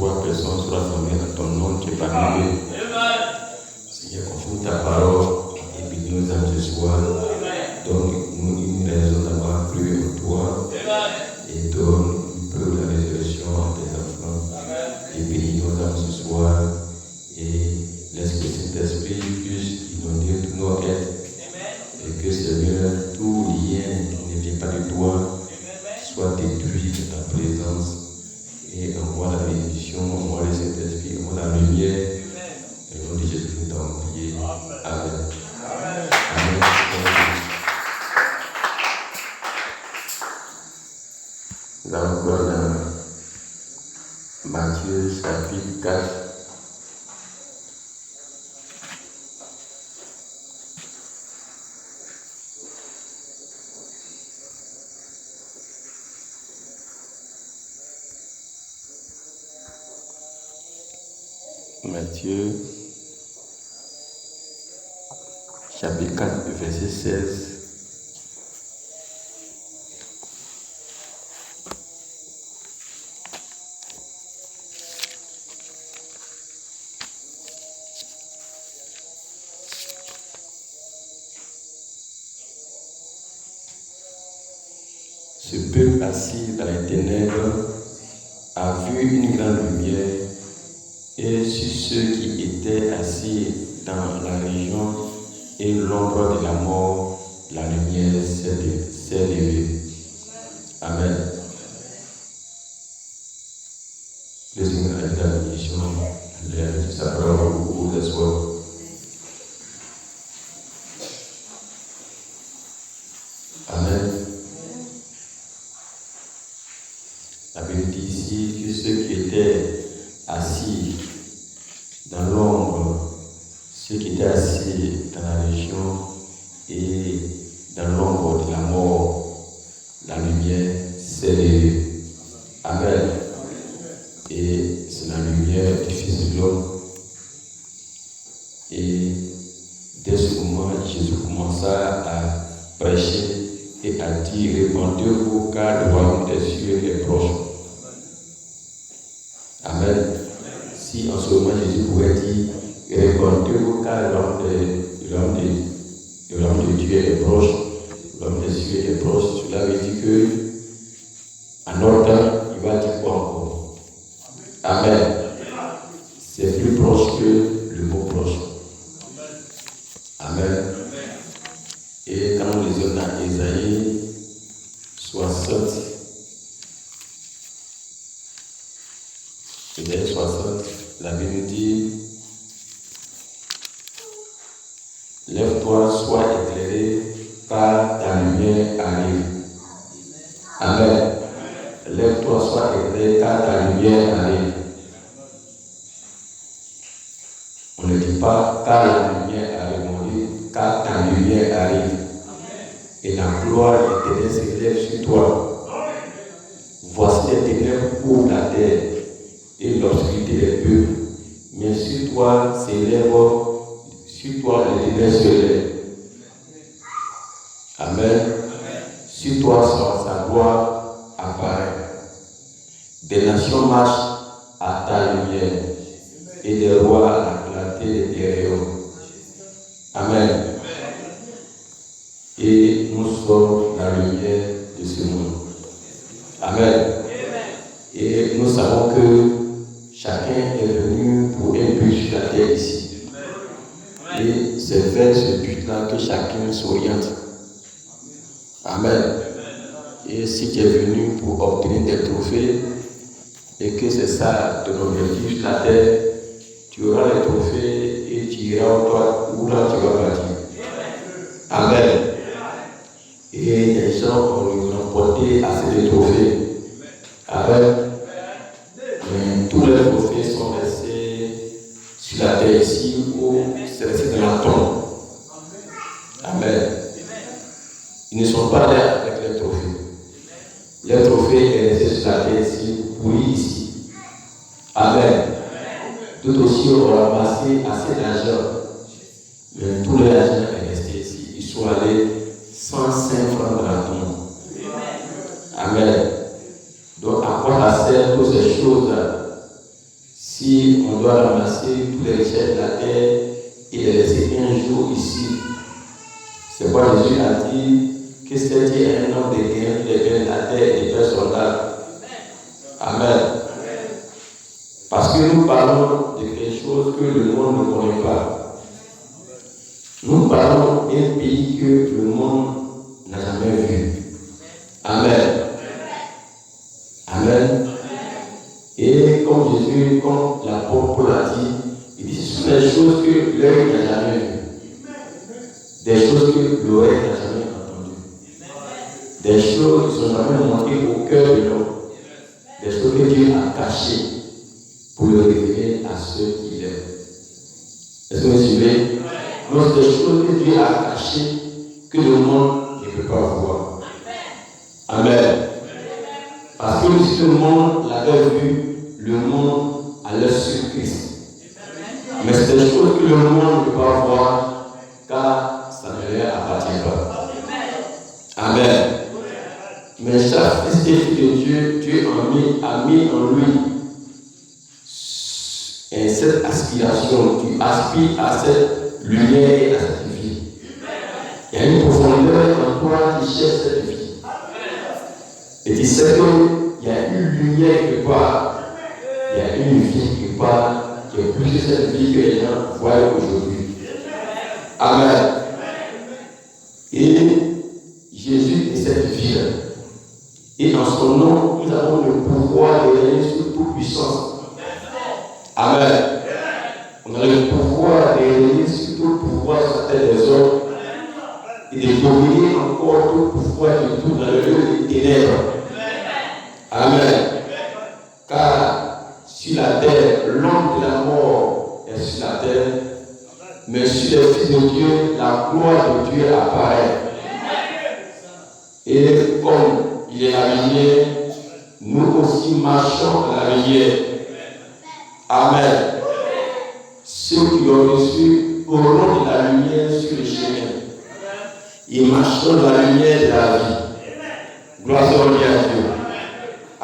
3 personnes sont rassemblées dans ton nom, tu es parmi eux. Seigneur, confirme ta parole et bénis nos âmes ce soir. Donne-nous une raison d'avoir cru en toi et donne une preuve de la résurrection à tes enfants. Et bénis nos âmes ce soir et laisse que Saint-Esprit puisse inonder tous nos êtres. Et que Seigneur, tout lien qui ne vient pas de toi soit détruit de ta présence. Et envoie la bénédiction, envoie le Saint-Esprit, envoie la lumière. Et au nom de Jésus, nous t'avons prié. Amen. Amen. Nous allons voir dans Matthieu chapitre 4. Matthieu chapitre 4, verset 16. Ce peuple assis dans les ténèbres a vu une grande lumière. Et sur ceux qui étaient assis dans la région et l'ombre de la mort, la lumière s'est levée. Amen. Le Seigneur a dit la bénédiction, sa parole au soir. Amen. La Bible dit ici que ceux qui étaient assis dans l'ombre, ceux qui étaient assis dans la région et dans l'ombre de la mort, la lumière s'est levée. Amen. Et c'est la lumière du Fils de l'homme. Et dès ce moment, Jésus commença à prêcher et à dire: répandez-vous car le royaume des cieux est proche. Amen. Si en ce moment Jésus pouvait dire: répandez-vous car le royaume de Dieu est proche, le royaume des cieux est proche, cela veut dire que en notre temps, il va dire quoi encore? Amen. C'est plus proche que le mot proche. Amen. Et quand nous lisons dans Ésaïe 60, Ésaïe 60, la Bible dit: lève-toi, sois éclairé, car ta lumière arrive. Amen. Lève-toi, sois éclairé, car ta lumière arrive. On ne dit pas car la lumière arrive, on dit car ta lumière arrive. Et la gloire éternelle s'élève sur toi. Voici les ténèbres couvrent la terre et l'obscurité des peuples. Mais sur toi s'élève, sur toi l'Éternel se lève. Amen. Sur toi sa gloire apparaît. Des nations marchent à ta lumière et des rois à la clarté de tes rayons. Amen. Et nous sommes la lumière de ce monde. Amen. Et nous savons que chacun est venu pour un but sur la terre ici. Et c'est vers ce but-là que chacun s'oriente. Amen. Et si tu es venu pour obtenir des trophées, et que c'est ça ton objectif sur la terre, tu auras les trophées et tu iras où là tu vas partir. Amen. Et les gens ont remporté assez de trophées. Amen. Mais tous les trophées sont restés sur la terre ici ou c'est resté dans la tombe. Amen. Ils ne sont pas là avec les trophées. Les trophées sont restés sur la terre ici, pourris ici. Amen. Tout aussi ont ramassé assez d'argent. Mais tout l'argent est resté ici. Ils sont allés 105 francs dans la tombe. Amen. Donc, à quoi ça sert toutes ces choses-là? Si on doit ramasser tous les richesses de la terre et les laisser un jour ici, c'est pourquoi Jésus a dit que c'était un homme de guerre qui les biens de la terre et des pères soldats. Amen. Parce que nous parlons de quelque chose que le monde ne connaît pas. Nous parlons d'un pays que le monde n'a jamais vu. Amen. Amen. Et comme Jésus, comme l'apôtre Paul a dit, il dit ce sont des choses que l'œil n'a jamais vues. Des choses que l'oreille n'a jamais entendues. Des choses qui ne sont jamais montées au cœur de l'homme. Des choses que Dieu a cachées pour le révéler à ceux qui l'aiment. Est-ce que vous suivez? Donc, des choses que Dieu a cachées que le monde ne peut pas voir. Amen. Parce que si le monde l'avait vu, le monde allait sur Christ. Mais c'est des choses que le monde ne peut pas voir, car ça ne leur appartient pas. Amen. Mais chaque fils et fille de Dieu, Dieu a mis en lui cette aspiration. Tu aspires à cette lumière et à cette vie. Il y a une profondeur en toi qui cherche cette vie. Et tu sais qu'il y a une lumière quelque part, il y a une vie quelque part, qui est plus que cette vie que les gens voient aujourd'hui. Amen. Et Jésus est cette vie. Et en son nom, nous avons le pouvoir de régner sur toute puissance. Amen. On a le pouvoir de régner sur tout pouvoir sur la tête des hommes et de dominer encore tout pouvoir de tout dans le lieu des ténèbres. Amen. Car sur la terre, l'homme de la mort est sur la terre, mais sur les fils de Dieu, la gloire de Dieu apparaît. Et comme il est la lumière, nous aussi marchons dans la lumière. Amen. Ceux qui ont reçu auront de la lumière sur le chemin. Ils marcheront dans la lumière de la vie. Gloire soit à Dieu.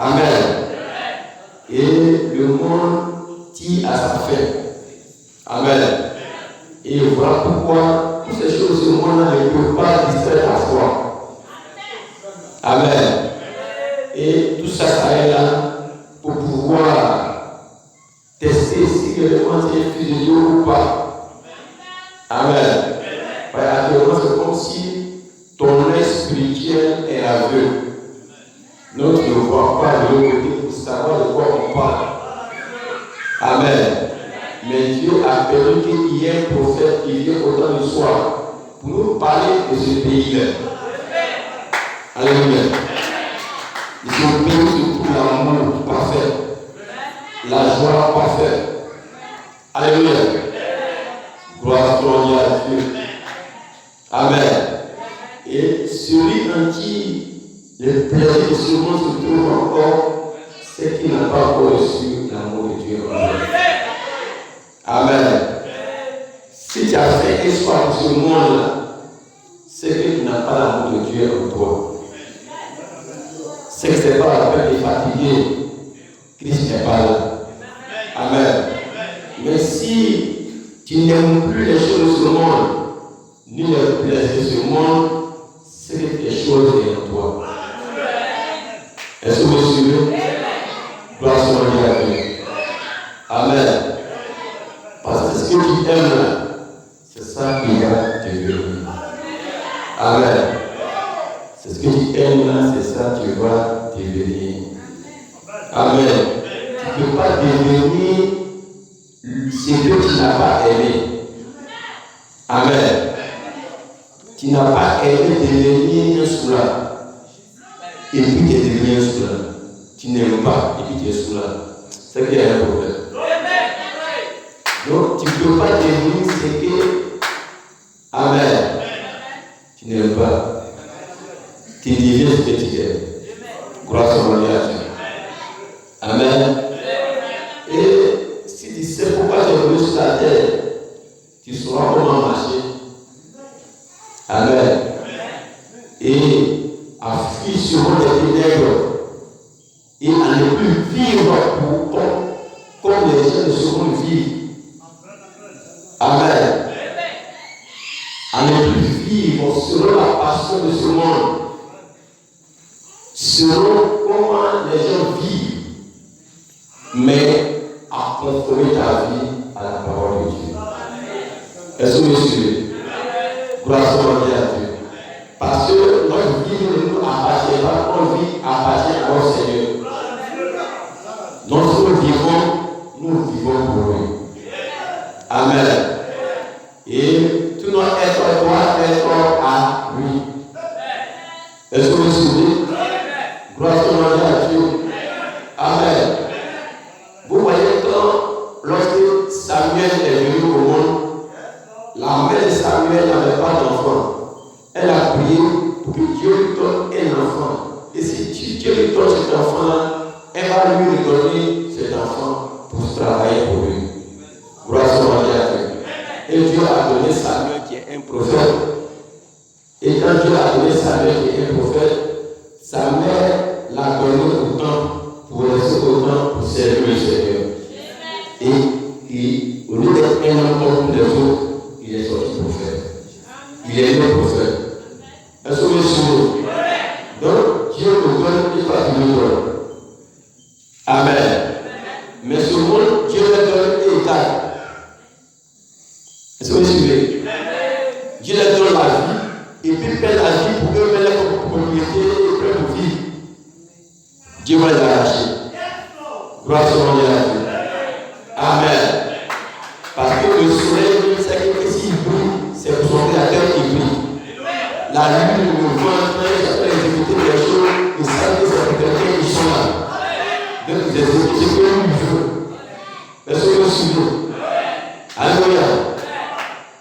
Amen. Et le monde tire à sa fin. Amen. Et voilà pourquoi toutes ces choses, ce monde-là ne peut pas distraire la foi. Amen. Et tout ça, ça est là pour pouvoir tester si réellement c'est un fils de Dieu ou pas. Amen. Actuellement, c'est comme si ton œil spirituel est aveugle. Donc, tu ne vois pas de l'autre côté pour savoir de quoi on parle. Amen. Mais Dieu a permis qu'il y ait un prophète qui vient au temps du soir pour nous parler de ce pays-là. Alléluia. Ils sont payés sur tout l'amour parfait, la joie parfaite. Alléluia. Gloire à Dieu. Amen. Et celui en qui le plaisir de ce monde se trouve encore, c'est qu'il n'a pas encore reçu l'amour de Dieu en lui. Amen. Si tu as fait espoir pour ce monde-là, c'est que tu n'as pas l'amour de Dieu en toi. C'est que ce n'est pas la peine de fatiguer. Christ n'est pas là. Amen. Mais si tu n'aimes plus les choses de ce monde, ni les plaisirs de ce monde, c'est que quelque chose est en toi. Est-ce que vous suivez? Gloire soit à Dieu. Amen. Parce que ce que tu aimes là, c'est ça qui va te guérir. Amen. C'est ce que tu aimes là, c'est ça qui va devenir. Amen. Tu ne peux pas devenir ce que tu n'as pas aimé. Amen. Tu n'as pas aimé devenir un soulard. Et puis tu es devenu un soulard. Tu n'aimes pas et puis tu es soulard. C'est qu'il y a un problème. Donc tu ne peux pas devenir ce que. Amen. Tu n'aimes pas. Tu deviens ce que tu aimes. Gloire soit à Dieu. Amen. Et si tu sais pourquoi tu es venu sur la terre, tu sauras comment marcher. Amen. Et à fuir sur les ténèbres et à ne plus vivre comme les gens de mais à conformer ta vie à la parole de Dieu. Est-ce que vous me suivez? Gloire à Dieu. Parce que notre vie ne nous appartient pas, notre vie appartient à notre Seigneur. Donc nous vivons pour lui. Amen. Et tout notre être doit être à lui. Est-ce que vous me suivez? Gloire à Dieu. Amen. Vous voyez quand, lorsque Samuel est venu au monde, la mère de Samuel n'avait pas d'enfant. Elle a prié pour que Dieu lui donne un enfant. Et si Dieu lui donne cet enfant, elle va lui donner cet enfant pour travailler pour lui. Gloire à Dieu. Et Dieu a donné Samuel qui est un prophète. Et quand Dieu a donné Samuel qui est un prophète, sa mère l'a donné au temple pour rester au temple pour servir le Seigneur. Et au lieu d'être un homme comme tous les autres, il est sorti prophète. Il est un prophète. Est-ce que vous suivez? Donc, Dieu nous donne et pas Dieu nous donne. Amen. Mais ce monde, Dieu le donne égal. Est-ce que vous suivez? Dieu leur donne la vie et puis paie la vie pour eux mettre comme propriété et plein de vie. Dieu va les arracher. Gloire à Dieu. Amen. Parce que le soleil, c'est que s'il brille, c'est pour son créateur qui brille. La lune, le vent, chacun exécuter des choses, ils savent que c'est pour quelqu'un qui sont là. Donc ils exécutent ce que lui veut. Est-ce que vous suivez? Alléluia.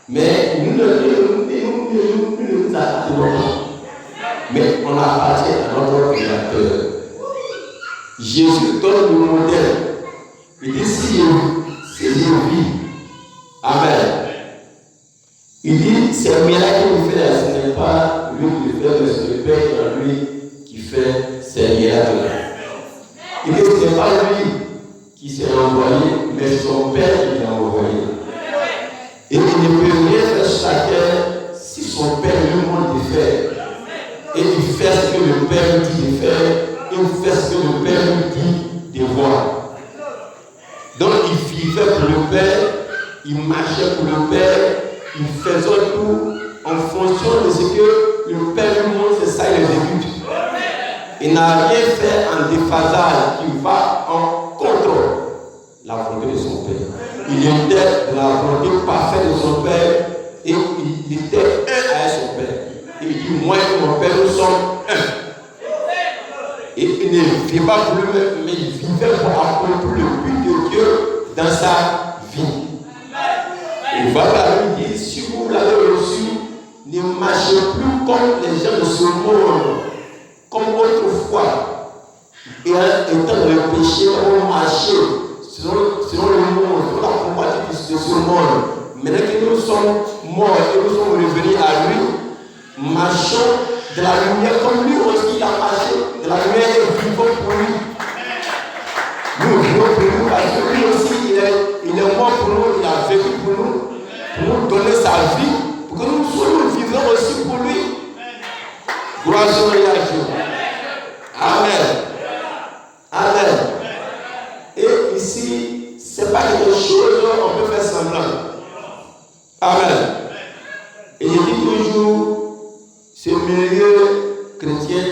Mais nous ne nous appartenons pas. Mais on appartient à notre créateur. Jésus donne le modèle. Il dit si je vis. Amen. Il dit c'est miracles qui nous fait, ce n'est pas lui qui le fait, mais c'est le Père dans lui qui fait ces miracles. Il dit ce n'est pas lui qui s'est envoyé, mais son Père qui l'a envoyé. Et il ne peut rien faire chacun si son Père lui montre de faire. Et il fait ce que le Père lui dit de faire, et il fait ce que le Père lui dit de voir. Donc il vivait pour le Père, il marchait pour le Père, il faisait tout en fonction de ce que le Père lui montre, c'est ça il exécute. Il n'a rien fait en déphasage qui va en contre la volonté de son Père. Il était de la volonté parfaite de son Père et il était un avec son Père. Et il dit, moi et mon Père, nous sommes un. Et il ne vivait pas pour lui-même, mais il vivait pour accomplir le but de Dieu dans sa vie. Et voilà, il dit, si vous l'avez reçu, ne marchez plus comme les gens de ce monde, comme autrefois. Et étant dans le péché, on marchait selon le monde, selon la compatibilité de ce monde. Maintenant que nous sommes morts et nous sommes revenus à lui, marchons de la lumière comme lui aussi il a marché de la lumière et vivons pour lui. Nous vivons pour lui parce que lui aussi il est mort pour nous, il a vécu pour nous donner sa vie, pour que nous vivons aussi pour lui. Gloire à Dieu. Amen. Amen. Et ici, ce n'est pas quelque chose qu'on peut faire semblant. Amen. Et je dis toujours, ce milieu chrétien,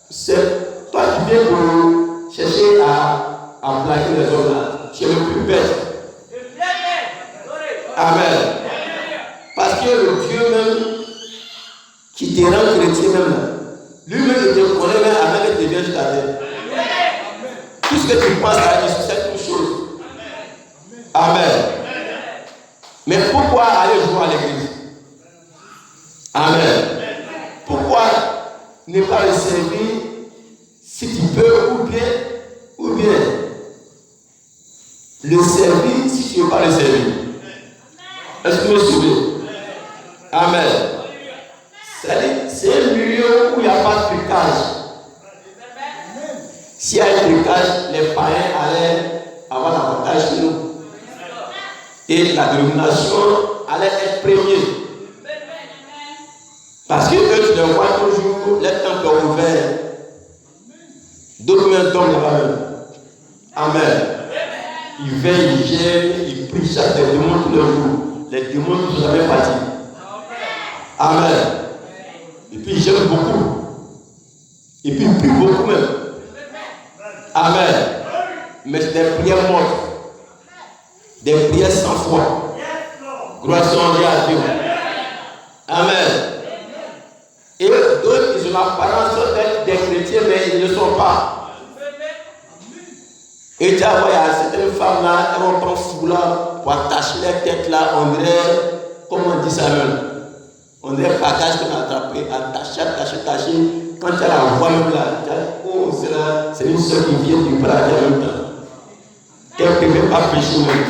c'est toi qui viens pour chercher à plaquer les hommes là. Tu es le plus bête. Amen. Parce que le Dieu même qui te rend chrétien même, lui-même il te connaît même avant que tu deviennes jusqu'à terre. Tout ce que tu penses à Jésus, c'est une chose. Amen. Mais pourquoi aller jouer à l'église? Amen. Pourquoi ne pas le servir si tu peux ou bien le servir si tu ne veux pas le servir? Est-ce que vous me suivez? Amen. C'est un milieu où il n'y a pas de trucage. S'il y a un trucage, les païens allaient avoir l'avantage sur nous. Et la domination allait être première. Parce que eux, tu les vois toujours, les temples ouverts. D'autres même tombent là-bas même. Amen. Il veille, il gère, il prie chaque démon tous les jours. Les démons ne sont jamais partis. Amen. Et puis il gère beaucoup. Et puis il prie beaucoup même. Amen. Mais c'est des prières mortes. Des prières sans foi. Gloire soit à Dieu. Amen. Et d'autres, ils ont l'apparence d'être des chrétiens, mais ils ne le sont pas. Et tu vois, il y a certaines femmes là, elles vont prendre foulard pour attacher leur tête là, on dirait, comment on dit ça même? On dirait un bagage qu'on a attrapé, attaché. Quand tu as la voix même là, tu as, oh, c'est une soeur qui vient du paradis en même temps. Elle ne peut même pas pécher même.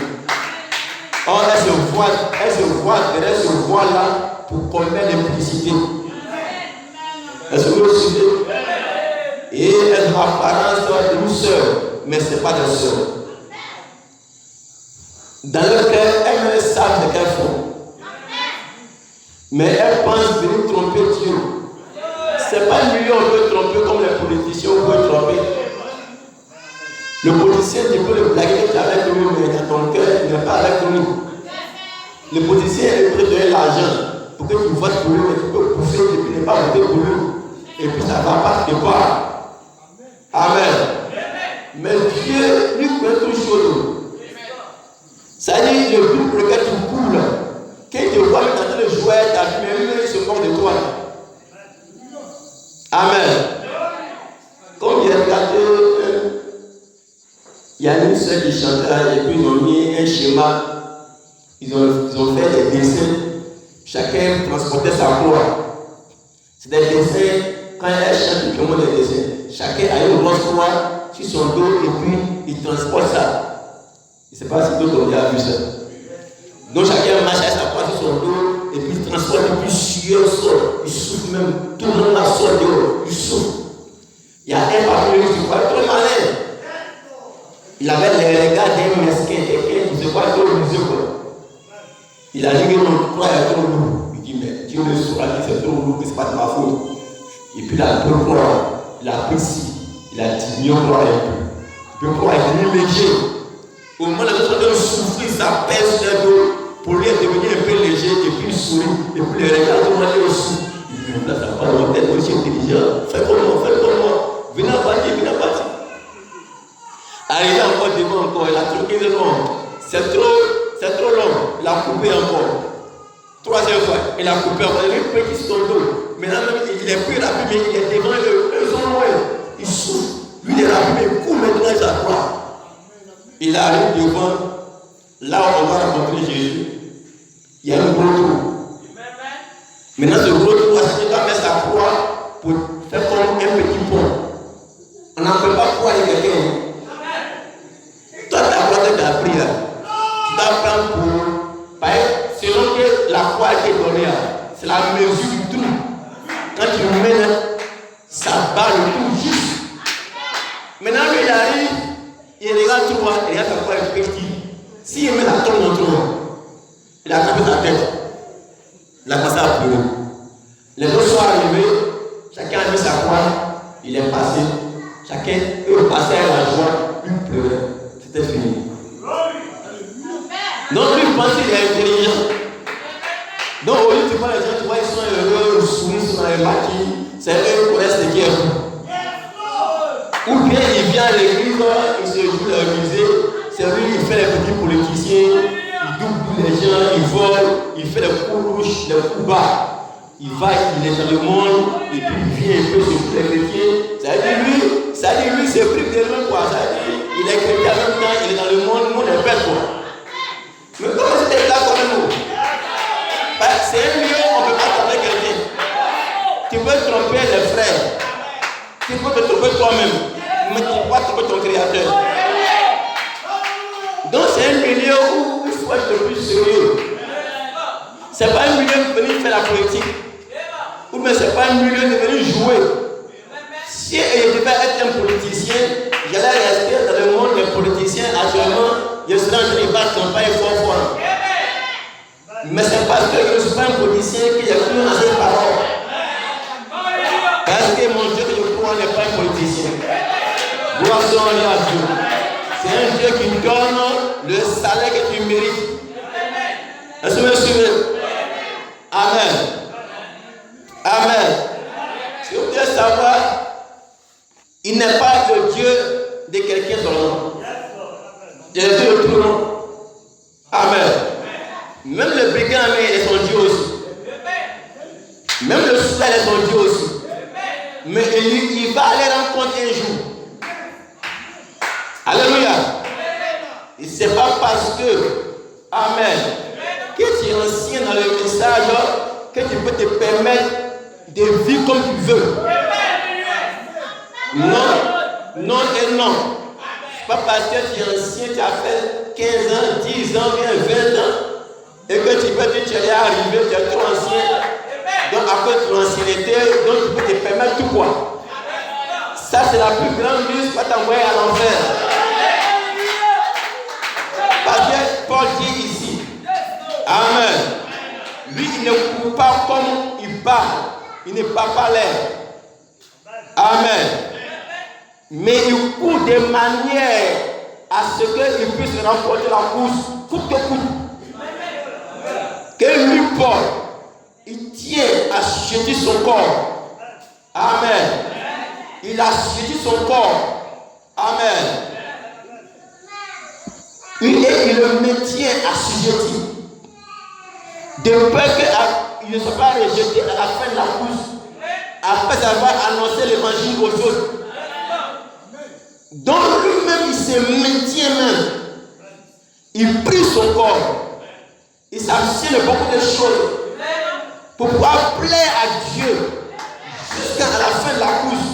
Or, elle se voit derrière ce voile là pour commettre l'implicité. Elle se voit aussi. Et elle a l'apparence d'une soeur, mais ce n'est pas des soeurs. Dans leur cœur, elles savent ce qu'elles font. Mais elles pensent venir tromper Dieu. Ce n'est pas lui on peut tromper comme les politiciens peuvent tromper. Le politicien, tu peux le blaguer avec lui, mais dans ton cœur, il n'est pas avec lui. Le politicien, il peut te donner l'argent pour que tu votes pour lui, mais tu peux pousser et puis ne pas voter pour lui. Et puis ça ne va pas te part. Amen. Mais Dieu, lui, connaît toutes choses. Ça dit, le but pour lequel tu cours, quand tu vois en train de jouer, ta vie, mais lui, il se moque de toi. Amen. Comme il y a regardé, il y a une seule qui chantait, et puis ils ont mis un schéma, ils ont fait des dessins, chacun transportait sa croix. C'est des dessins, quand elle chante, tout le monde des dessins. Chacun a une grosse croix sur son dos, et puis il transporte ça. Je ne sais pas si d'autres ont déjà vu ça. Donc chacun marche à sa croix sur son dos, et puis il transporte, et puis sueur sort, il souffle même, tout le monde la sort dehors, il souffle. Il y a un parmi eux qui croit trop malin. Il avait les regards d'un mesquin, quelqu'un qui se croit trop rusé. Il a dit que mon croix est trop lourd. Il dit, mais Dieu le saura que c'est trop lourd, que ce n'est pas de ma faute. Et puis il a peu croire, il a pris ci, il a dit, mieux croire un peu. Il peut croire, il est devenu léger. Au moment où il est en train de souffrir, ça pèse sur le dos. Pour lui, il est devenu un peu léger, et puis il sourit, et puis les regards tout le monde est au-dessous. Il dit, là, ça va dans la tête, monsieur intelligent, fais comme moi. Venez à partir. Arrivé encore devant encore, il a troqué de long. C'est trop long. Il a coupé encore. Troisième fois, il a coupé encore. Il a un petit sur son dos. Maintenant, il est plus rapide, mais il est devant eux. Eux sont loin. Il souffle. Lui, il est rapide, mais il court maintenant, il s'accroît. Il arrive devant, là où on va rencontrer Jésus. Il y a un gros trou. Maintenant, ce gros trou, il va mettre sa croix pour faire comme un petit pont. On n'en peut pas croire quelqu'un. Toi, ta croix que tu as pris là, tu vas prendre pour. Selon que la croix a été donnée, c'est la mesure du trou. Quand tu le mets là, ça bat le trou juste. Maintenant, lui, il arrive, il regarde tout, il regarde sa croix petit. S'il met la tombe dans le trou, il a tapé sa tête. Il a commencé à pleurer. Les autres sont arrivés, chacun a mis sa croix, il est passé. Chacun peut passer à la joie, lui pleurait. C'était fini. Donc lui pense qu'il est intelligent. Donc au lieu de voir les gens, tu vois, ils sont heureux, ils sourient, ils sont dans les maquis. C'est eux qui connaissent ce qui est bon. Ou bien il vient à l'église, il se joue dans le musée. C'est lui qui fait les petits politiciens, il double les gens, il vole, il fait les coups rouges, les coups bas. Il va, il est dans le monde, et puis il vient un peu sur les chrétiens. Ça dit lui, c'est pris de loin quoi. Ça dit, il est chrétien en même temps, il est dans le monde, nous on est bête quoi. Mais comment c'était là quand même? C'est un lieu où on ne peut pas tromper quelqu'un. Tu peux tromper les frères. Tu peux te tromper toi-même. Mais tu ne peux pas tromper ton créateur. Donc c'est un milieu où il faut être plus sérieux. Ce n'est pas un milieu de venir faire la politique. Ou bien ce n'est pas un milieu de venir jouer. Si je devais être un politicien, j'allais rester dans le monde des politiciens actuellement. Je serais en train de battre campagne fort. Mais c'est parce que je ne suis pas un politicien que j'ai cru dans cette parole. Parce que mon Dieu que je crois n'est pas un politicien. Gloire soit à Dieu. C'est un Dieu qui donne le salaire que tu mérites. Est-ce que vous me suivez? Amen. Amen. Ce que vous devez savoir, il n'est pas le Dieu de quelqu'un seulement. Il est le Dieu de tout le monde. Amen. Même le brigand il est son Dieu aussi. Même le soleil est son Dieu aussi. Mais il va aller rencontrer un jour. Alléluia. Et ce n'est pas parce que, amen, que tu es ancien dans le message que tu peux te permettre de vivre comme tu veux. Non, non et non. Ce n'est pas parce que tu es ancien, tu as fait 15 ans, 10 ans, bien 20 ans, et que tu peux dire que tu es arrivé, tu es trop ancien. Donc à cause de ton ancienneté, donc tu peux te permettre tout quoi. Ça c'est la plus grande mise pour t'envoyer à l'enfer. Parce que Paul dit ici, amen. Lui il ne court pas comme il parle, il ne bat pas l'air. Amen. Mais il court de manière à ce qu'il puisse remporter la course coûte que coûte. Que lui Paul, il tient à jeter son corps. Amen. Il a jeté son corps. Amen. Et il le maintient assujetti. De peur qu'il ne soit pas rejeté à la fin de la course. Après avoir annoncé l'évangile aux autres. Donc lui-même, il se maintient même. Il prie son corps. Il s'abstient de beaucoup de choses. Pour pouvoir plaire à Dieu jusqu'à la fin de la course.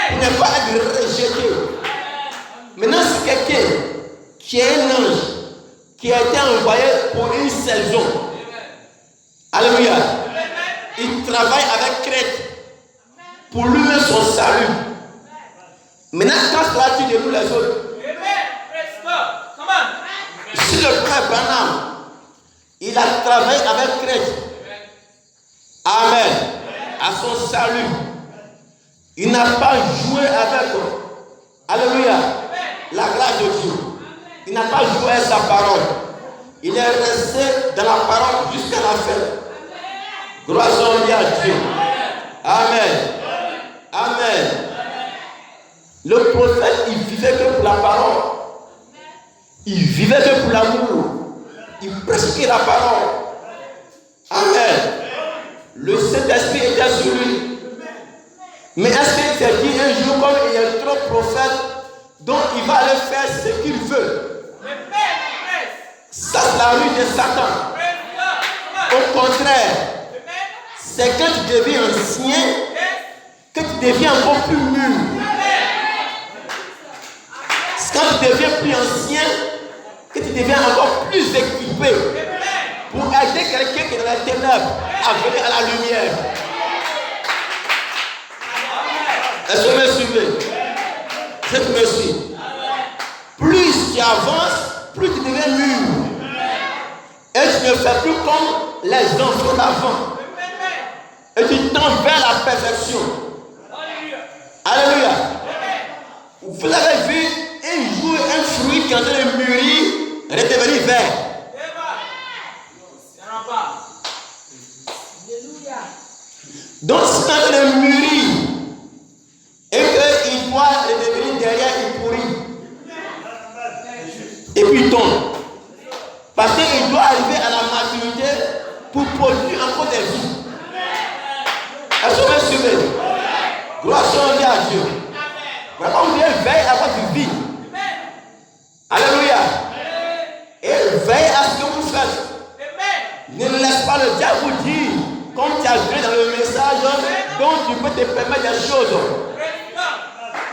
Pour ne pas être rejeté. Maintenant, c'est quelqu'un qui est un ange, qui a été envoyé pour une saison. Alléluia. Il travaille avec crête pour lui-même son salut. Maintenant, quand cela tue de nous les autres, si le frère Branham, il a travaillé avec crête, amen, à son salut, il n'a pas joué avec, alléluia, la grâce de Dieu. Il n'a pas joué sa parole. Il est resté dans la parole jusqu'à la fin. Gloire soit à Dieu. Amen. Amen. Le prophète, il vivait que pour la parole. Il vivait que pour l'amour. Il prêchait la parole. Amen. Le Saint-Esprit était sur lui. Mais est-ce qu'il s'est dit un jour, comme il est trop prophète, donc il va aller faire ce qu'il veut? Ça, c'est la rue de Satan. Au contraire, c'est quand tu deviens ancien que tu deviens encore plus mûr. C'est quand tu deviens plus ancien que tu deviens encore plus équipé pour aider quelqu'un qui est dans la ténèbre à venir à la lumière. Est-ce que vous me suivez? Je me suis. Plus tu avances, plus tu deviens mûr. Et tu ne fais plus comme les enfants d'avant. Et tu tends vers la perfection. Alléluia. Vous avez vu un jour un fruit qui est en train de mûrir redevenir vert. Donc si tu es en train de mûrir et qu'il doit redevenir derrière, il pourrit. Et puis il tombe. Parce qu'il doit arriver à la maturité pour produire encore des vies. Est-ce que vous me suivez? Gloire soit à Dieu. Voilà, vous devez veiller à votre vie. Alléluia. Et veillez à ce que vous faites. Ne laisse pas le diable vous dire, comme tu as vu dans le message, donc tu peux te permettre des choses.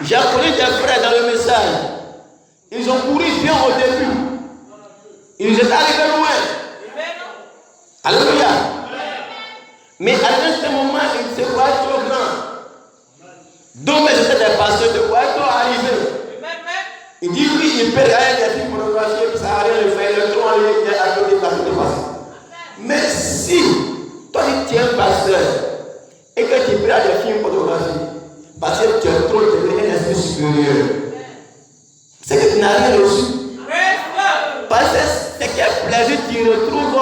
J'ai connu des frères dans le message. Ils ont couru bien au début. Ils étaient arrivés loin. Alléluia. Mais à un certain moment, ils se voient trop grands. Donc, ils étaient des pasteurs de quoi ils sont arrivés. Il dit oui, il peut regarder des films pornographiques, ça n'a rien de faire, le tronc est à côté de la pasteur. Mais si toi tu es un pasteur et que tu regardes des films pornographiques, parce que tu es trop devenir un esprit supérieur, c'est que tu n'as rien reçu. Parce que c'est quel plaisir tu retrouves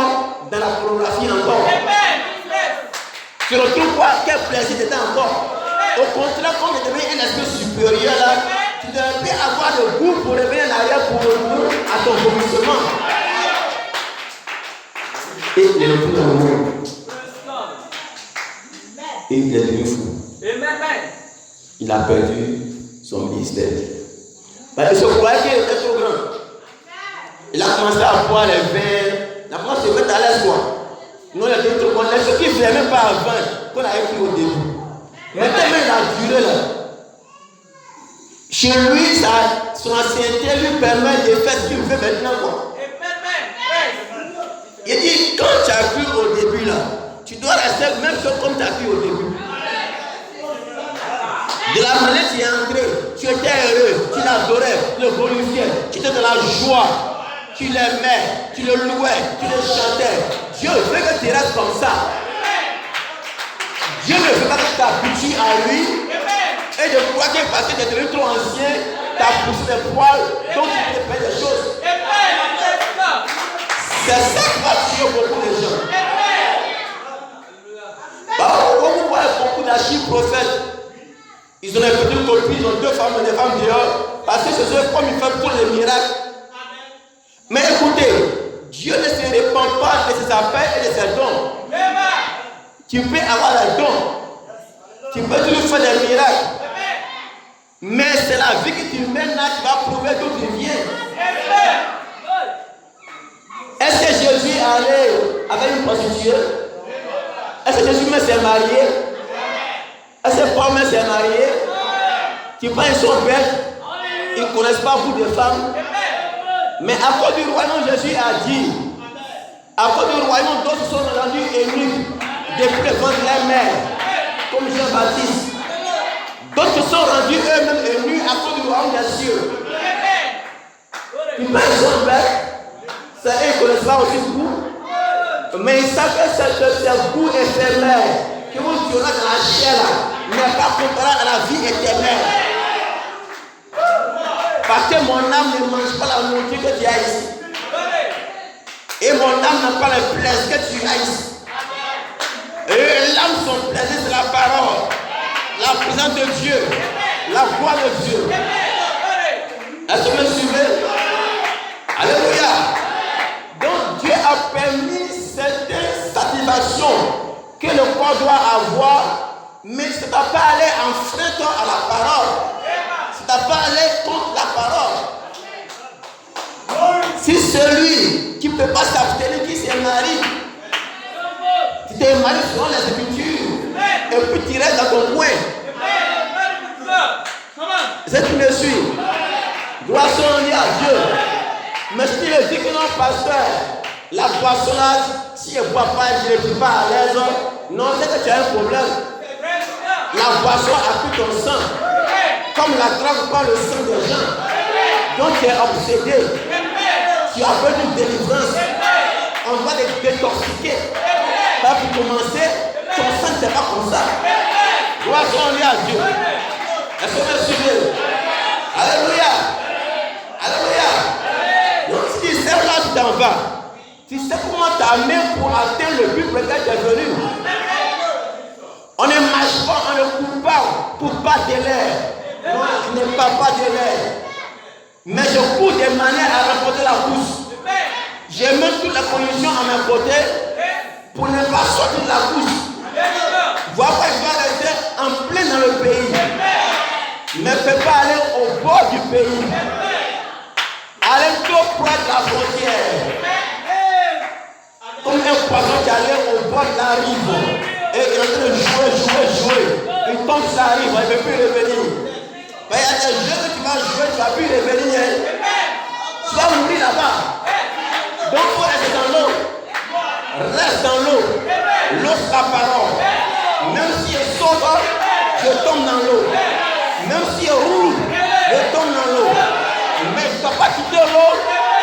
dans la pornographie encore. Tu retrouves quoi? Quel plaisir tu as encore? Au contraire, quand tu deviens un esprit supérieur là, tu devrais avoir le goût pour revenir en arrière pour revenir à ton vomissement. Et il est retourné dans le monde. Et il est devenu fou. Il a perdu son ministère. Il se croyait qu'il était trop grand. Il a commencé à boire les vins. Il a commencé à se mettre à l'aise quoi. Non, il a dit trop grand. Les choses qu'il ne faisait même pas avant, qu'on avait pris au début. Maintenant, il a duré là. Chez lui, son ancienneté lui permet de faire ce qu'il veut maintenant quoi. Il dit, quand tu as vu au début là, tu dois rester même chose comme tu as vu au début. De la manière tu es entré, tu étais heureux, tu l'adorais, tu le glorifiais, tu étais dans la joie, tu l'aimais, tu le louais, tu le chantais. Dieu veut que tu restes comme ça. Dieu ne veut pas que tu t'habitues à lui. Et je crois que parce que tu es devenu trop ancien, tu as poussé des poils, donc tu peux faire des choses. C'est ça qui va tuer beaucoup de gens. Vous voyez beaucoup d'archives-prophètes. Ils ont des petites copines, ils ont 2 femmes et des femmes dehors. Parce que c'est eux comme ils font tous les miracles. Mais écoutez, Dieu ne se répand pas de ses appels et de ses dons. Tu peux avoir les dons. Tu peux toujours faire des miracles. Mais c'est la vie que tu mènes là qui va prouver d'où tu viens. Est-ce que Jésus allait avec une prostituée? Est-ce que Jésus s'est marié? Est-ce que Paul s'est marié? Tu vois, ils sont bêtes. Ils ne connaissent pas beaucoup de femmes. Mais à cause du royaume, Jésus a dit, à cause du royaume, d'autres sont rendus émus depuis le ventre de la mère, comme Jean-Baptiste. D'autres sont rendus eux-mêmes émus à cause du royaume des cieux. Tu vois, ils sont bêtes. Eux, ils ne connaissent pas aussi beaucoup. Mais ils savent que c'est goût éphémère que vous donnez dans la chair n'est pas comparable à la vie éternelle. Parce que mon âme ne mange pas la nourriture que tu as ici. Et mon âme n'a pas le plaisir que tu as ici. Et l'âme, son plaisir, c'est la parole, la présence de Dieu, la voix de Dieu. Est-ce que vous me suivez? Alléluia. Donc Dieu a permis certaines satisfactions que le corps doit avoir, mais ça ne doit pas aller enfreindre à la parole. Ça ne doit pas aller contre la parole. Si celui qui ne peut pas s'abstenir, qui se marie, tu t'es marié selon les Écritures, et puis tu restes dans ton coin. Est-ce que tu me suis? Gloire soit rendue à Dieu. Mais si je dis que non, pasteur, la boisson là, si je ne bois pas, je ne suis pas à l'aise, non, c'est que tu as un problème. La boisson a pris ton sang. Comme la drogue prend le sang des gens. Donc tu es obsédé. Tu as besoin d'une délivrance. On va les détoxiquer. Là, pour commencer, ton sang n'est pas comme ça. Gloire soit à Dieu. Est-ce que vous me suivez? Alléluia. Alléluia. Donc si tu sais là tu t'en vas, tu sais comment t'amener pour atteindre le but pour lequel tu es venu. On ne marche pas, on ne court pas pour battre de l'air. Non, je n'ai pas de l'air. Mais je cours de manière à remporter la course. J'ai mis toutes les conditions à mes côtés pour ne pas sortir de la course. Voilà pourquoi je vais rester en plein dans le pays. Mais ne peux pas aller au bord du pays. Aller trop près de la frontière. Comme un poisson qui allait au bord de la rive. Et il est en train de jouer. Il tombe sur la rive, il ne peut plus revenir. Mais il y a des jeux que tu vas jouer, tu ne vas plus revenir. Tu vas mourir là-bas. Donc il faut rester dans l'eau. Reste dans l'eau. L'eau c'est la parole. Même si je saute, je tombe dans l'eau. Même si je roule, je tombe dans l'eau. Mais je ne dois pas quitter l'eau.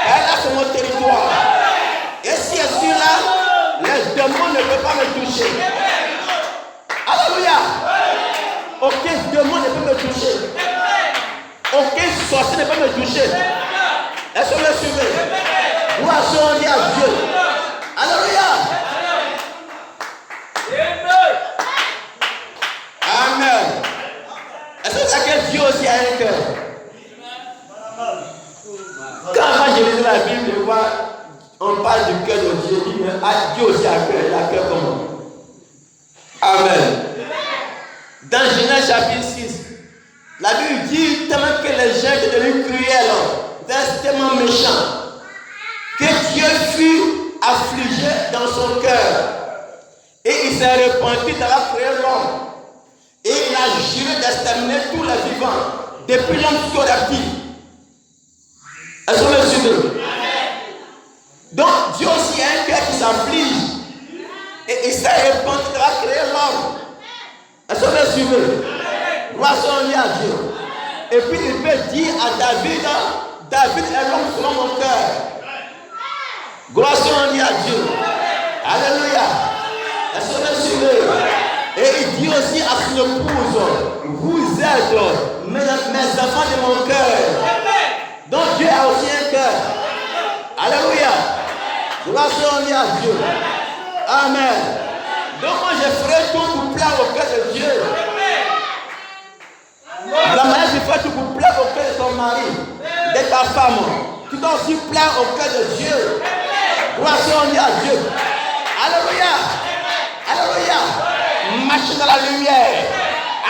Elle a sur mon territoire. Et si je suis là, les démons ne peuvent pas me toucher. Alléluia. Aucun démon ne peut me toucher. Aucun sorcier ne peut me toucher. Est-ce que vous me suivez? Gloire soit rendue à Dieu. Alléluia. Amen. Est-ce que vous savez que Dieu aussi a un cœur? Quand moi je lisais la Bible, je vois, on parle du cœur de Dieu. Je dis, mais Dieu aussi a un cœur. Il a un cœur comment? Amen. Dans Genèse chapitre 6, la Bible dit tellement que les gens étaient devenus cruels, tellement méchants, que Dieu fut affligé dans son cœur. Et il s'est repenti d'avoir créé l'homme. Et il a juré d'exterminer tous les vivants, depuis l'homme jusqu'au reptile. Est-ce que vous me suivez? Donc Dieu aussi a un cœur qui s'afflige. Et il s'est repenti d'avoir créé l'homme. Est-ce que vous me suivez? Gloire soit rendue à Dieu. Et puis il peut dire à David, David est l'homme selon mon cœur. Gloire soit rendue à Dieu. Alléluia. Est-ce que vous me suivez? Et il dit aussi à son épouse, vous êtes mes enfants de mon cœur. Donc Dieu a aussi un cœur. Alléluia. Gloire soit rendue à Dieu. Amen. Donc moi je ferai tout pour plaire au cœur de Dieu. La manière de faire tout pour plaire au cœur de ton mari, de ta femme. Tu dois aussi plaire au cœur de Dieu. Gloire soit rendue à Dieu. Alléluia. Alléluia. Marche dans la lumière.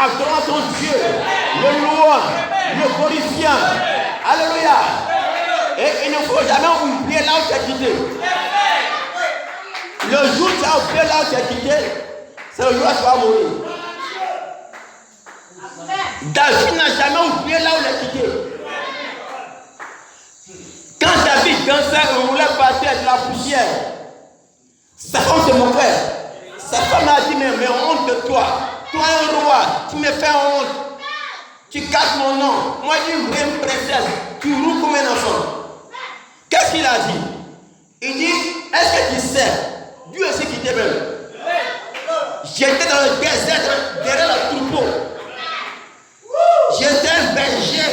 Adore ton Dieu. Le louant. Le glorifiant. Alléluia. Et il ne faut jamais oublier là où tu es quitté. Le jour où tu as oublié là où tu es quitté, c'est le jour où tu vas mourir. David n'a jamais oublié là où il est quitté. Quand David dansait, il voulait partir de la poussière. Sa femme se moquait. Sa femme a dit, mais honte de toi. Toi un roi, tu me fais honte. Tu casses mon nom. Moi, une vraie princesse. Tu roules comme un enfant. Qu'est-ce qu'il a dit? Il dit, est-ce que tu sais, Dieu aussi qui t'aime. J'étais dans le désert, derrière le troupeau. J'étais un berger,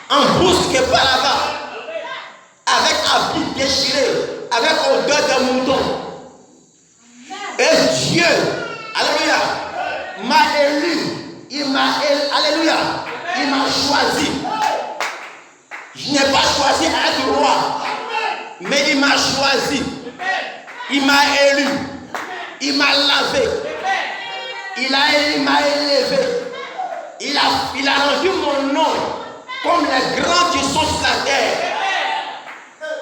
en brousse que par là-bas, avec habit déchiré, avec odeur de mouton. Et Dieu, alléluia, m'a élu. Alléluia, il m'a choisi. Je n'ai pas choisi à être roi, mais il m'a choisi. Il m'a élu. Il m'a lavé. Il m'a élevé. Il a rendu mon nom comme les grands qui sont sur la terre.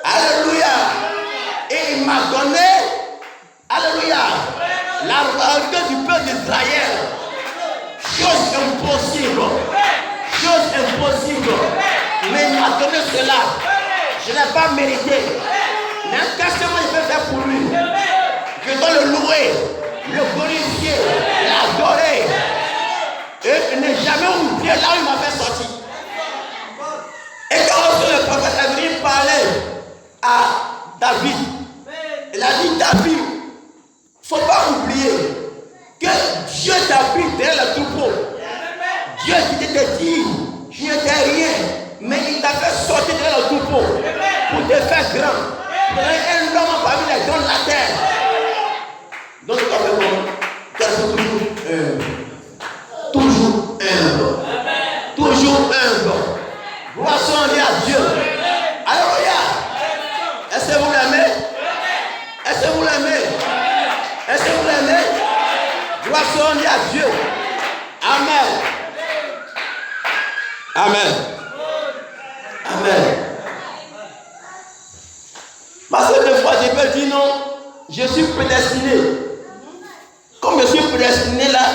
Alléluia. Et il m'a donné, alléluia, la royauté du peuple d'Israël. Chose impossible. Chose impossible. Mais il m'a donné cela. Je n'ai pas mérité. Mais qu'est-ce que moi je peux faire pour lui? Je dois le louer, le glorifier, l'adorer. Et ne jamais oublier là où il m'a fait sortir. Et quand le prophète est venu parler à David, il a dit, David, il ne faut pas oublier que Dieu t'a pris derrière le troupeau. Dieu qui te dit, je n'étais rien, mais il t'a fait sortir derrière le troupeau pour te faire grand. Pour un homme parmi les gens de la terre. Donc, tu dois faire comment? Toujours humble. Toujours humble. Gloire soit rendue à Dieu. Alléluia. Est-ce que vous l'aimez? Est-ce que vous l'aimez? Est-ce que vous l'aimez? Gloire soit rendue à Dieu. Amen. Amen. Amen. Parce que des fois, je peux dire non, je suis prédestiné. Comme je suis prédestiné là,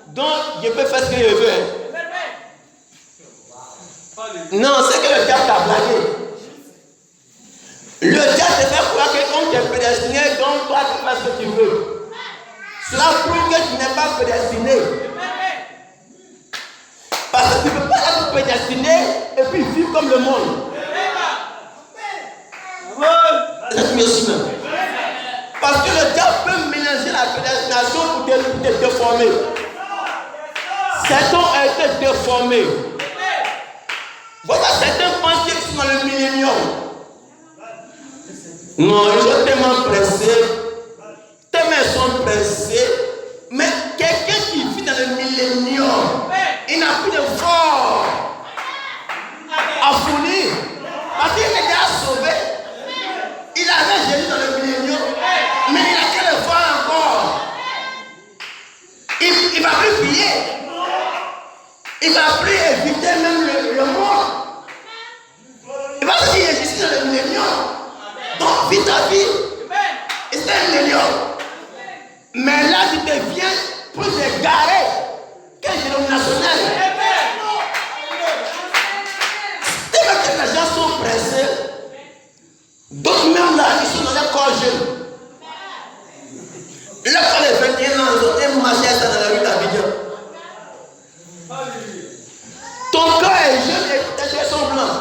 donc je peux faire ce que je veux. Non, c'est que le diable t'a blagué. Le diable te fait croire que comme tu es prédestiné, donc toi tu fais ce que tu veux. Cela prouve que tu n'es pas prédestiné. Parce que tu ne peux pas être prédestiné et puis vivre comme le monde. Parce que le diable peut mélanger la prédestination pour te déformer. Certains ont été déformés. Voilà, certains pensent qu'ils sont dans le millénaire. Non, ils sont tellement pressés, tellement ils sont pressés, mais quelqu'un qui vit dans le millénium, il n'a plus de force à fournir. Parce qu'il est déjà sauvé. Il avait Jésus dans le millénium, mais il a quel effort encore? Il ne va plus prier. Il ne va plus éviter même le mort. Il va se dire, je suis dans le millénium. Donc, vis ta vie. Et c'est un millénium. Mais là, tu deviens plus égaré qu'un dénominationnel. Tellement que les gens sont pressés. D'autres même là, ils sont dans un corps jeune. Là, quand les 21 ans, ils ont un machin dans la rue d'Abidjan. Ton corps est jeune et tes yeux sont blancs.